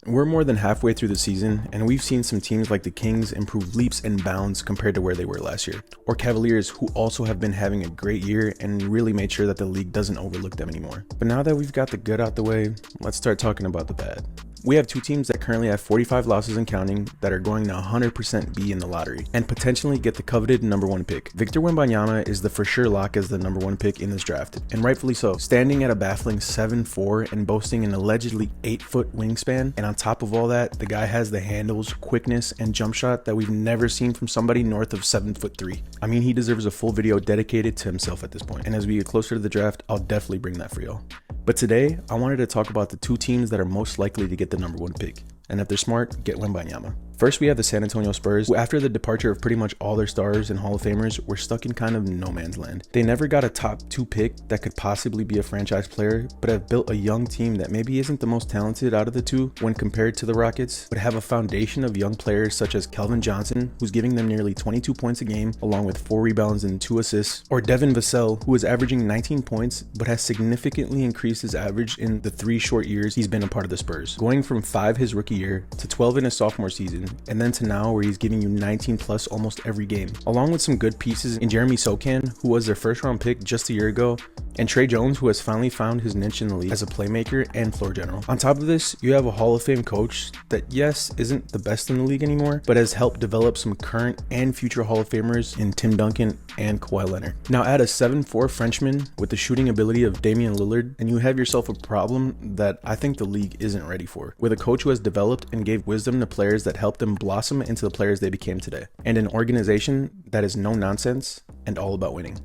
We're more than halfway through the season, and we've seen some teams like the Kings improve leaps and bounds compared to where they were last year, or Cavaliers, who also have been having a great year and really made sure that the league doesn't overlook them anymore. But now that we've got the good out the way, let's start talking about the bad. We have two teams that currently have 45 losses and counting that are going to 100% be in the lottery and potentially get the coveted #1 pick. Victor Wembanyama is the for sure lock as the #1 pick in this draft, and rightfully so, standing at a baffling 7'4" and boasting an allegedly 8-foot wingspan. And on top of all that, the guy has the handles, quickness, and jump shot that we've never seen from somebody north of 7'3". I mean, he deserves a full video dedicated to himself at this point. And as we get closer to the draft, I'll definitely bring that for y'all. But today, I wanted to talk about the two teams that are most likely to get the #1 pick. And if they're smart, get Wembanyama. First, we have the San Antonio Spurs, who after the departure of pretty much all their stars and Hall of Famers, were stuck in kind of no man's land. They never got a top 2 pick that could possibly be a franchise player, but have built a young team that maybe isn't the most talented out of the two when compared to the Rockets, but have a foundation of young players such as Kelvin Johnson, who's giving them nearly 22 points a game, along with 4 rebounds and 2 assists, or Devin Vassell, who is averaging 19 points, but has significantly increased his average in the 3 short years he's been a part of the Spurs, going from 5 his rookie year to 12 in his sophomore season, and then to now where he's giving you 19 plus almost every game, along with some good pieces in Jeremy Sochan, who was their first round pick just a year ago, and Trey Jones, who has finally found his niche in the league as a playmaker and floor general. On top of this, you have a Hall of Fame coach that, yes, isn't the best in the league anymore, but has helped develop some current and future Hall of Famers in Tim Duncan and Kawhi Leonard. Now add a 7'4" Frenchman with the shooting ability of Damian Lillard, and you have yourself a problem that I think the league isn't ready for, with a coach who has developed and gave wisdom to players that helped them blossom into the players they became today, and an organization that is no nonsense and all about winning.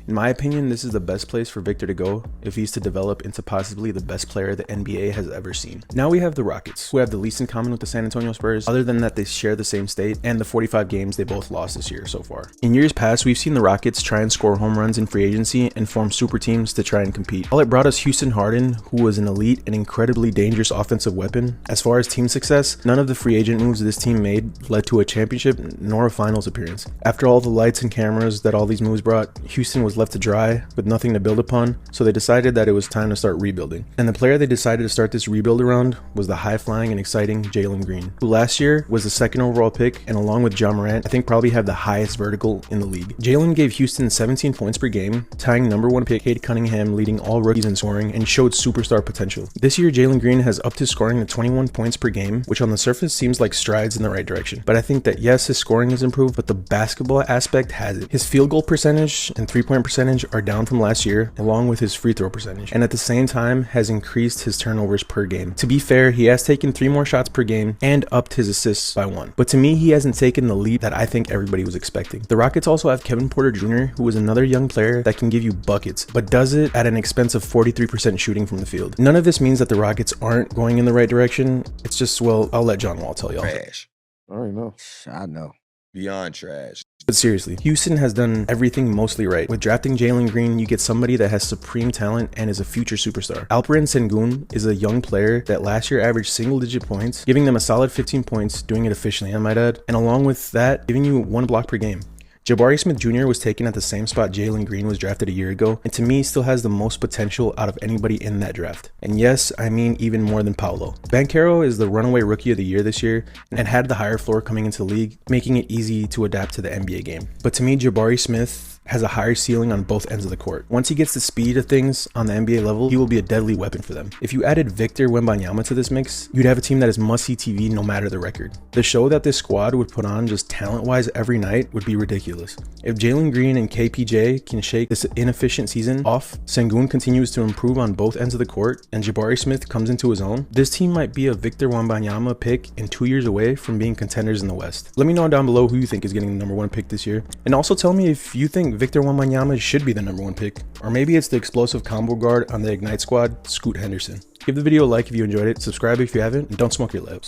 In my opinion, this is the best place for Victor to go if he's to develop into possibly the best player the NBA has ever seen. Now we have the Rockets, who have the least in common with the San Antonio Spurs, other than that they share the same state and the 45 games they both lost this year so far. In years past, we've seen the Rockets try and score home runs in free agency and form super teams to try and compete. While it brought us Houston Harden, who was an elite and incredibly dangerous offensive weapon, as far as team success, none of the free agent moves this team made led to a championship nor a finals appearance. After all the lights and cameras that all these moves brought, Houston was left to dry with nothing to build upon, so they decided that it was time to start rebuilding. And the player they decided to start this rebuild around was the high-flying and exciting Jalen Green, who last year was the 2nd overall pick, and along with Ja Morant, I think probably have the highest vertical in the league. Jalen gave Houston 17 points per game, tying #1 pick Cade Cunningham, leading all rookies in scoring, and showed superstar potential. This year, Jalen Green has upped his scoring to 21 points per game, which on the surface seems like strides in the right direction. But I think that yes, his scoring has improved, but the basketball aspect hasn't. His field goal percentage and 3-point percentage are down from last year, along with his free throw percentage, and at the same time has increased his turnovers per game. To be fair, he has taken 3 more shots per game and upped his assists by 1, but to me he hasn't taken the leap that I think everybody was expecting. The Rockets also have Kevin Porter Jr., who is another young player that can give you buckets, but does it at an expense of 43% shooting from the field. None of this means that the Rockets aren't going in the right direction. It's just, well, I'll let John Wall tell y'all. Trash. I already know. I know. Beyond trash. But seriously, Houston has done everything mostly right. With drafting Jalen Green, you get somebody that has supreme talent and is a future superstar. Alperen Sengun is a young player that last year averaged single-digit points, giving them a solid 15 points, doing it efficiently, I might add, and along with that, giving you 1 block per game. Jabari Smith Jr. was taken at the same spot Jalen Green was drafted a year ago, and to me still has the most potential out of anybody in that draft. And yes, I mean even more than Paolo. Banchero is the runaway rookie of the year this year and had the higher floor coming into the league, making it easy to adapt to the NBA game. But to me, Jabari Smith has a higher ceiling on both ends of the court. Once he gets the speed of things on the NBA level, he will be a deadly weapon for them. If you added Victor Wembanyama to this mix, you'd have a team that is must-see TV no matter the record. The show that this squad would put on just talent-wise every night would be ridiculous. If Jalen Green and KPJ can shake this inefficient season off, Sengun continues to improve on both ends of the court, and Jabari Smith comes into his own, this team might be a Victor Wembanyama pick and 2 years away from being contenders in the West. Let me know down below who you think is getting the #1 pick this year, and also tell me if you think Victor Wembanyama should be the #1 pick, or maybe it's the explosive combo guard on the Ignite squad, Scoot Henderson. Give the video a like if you enjoyed it, subscribe if you haven't, and don't smoke your lips.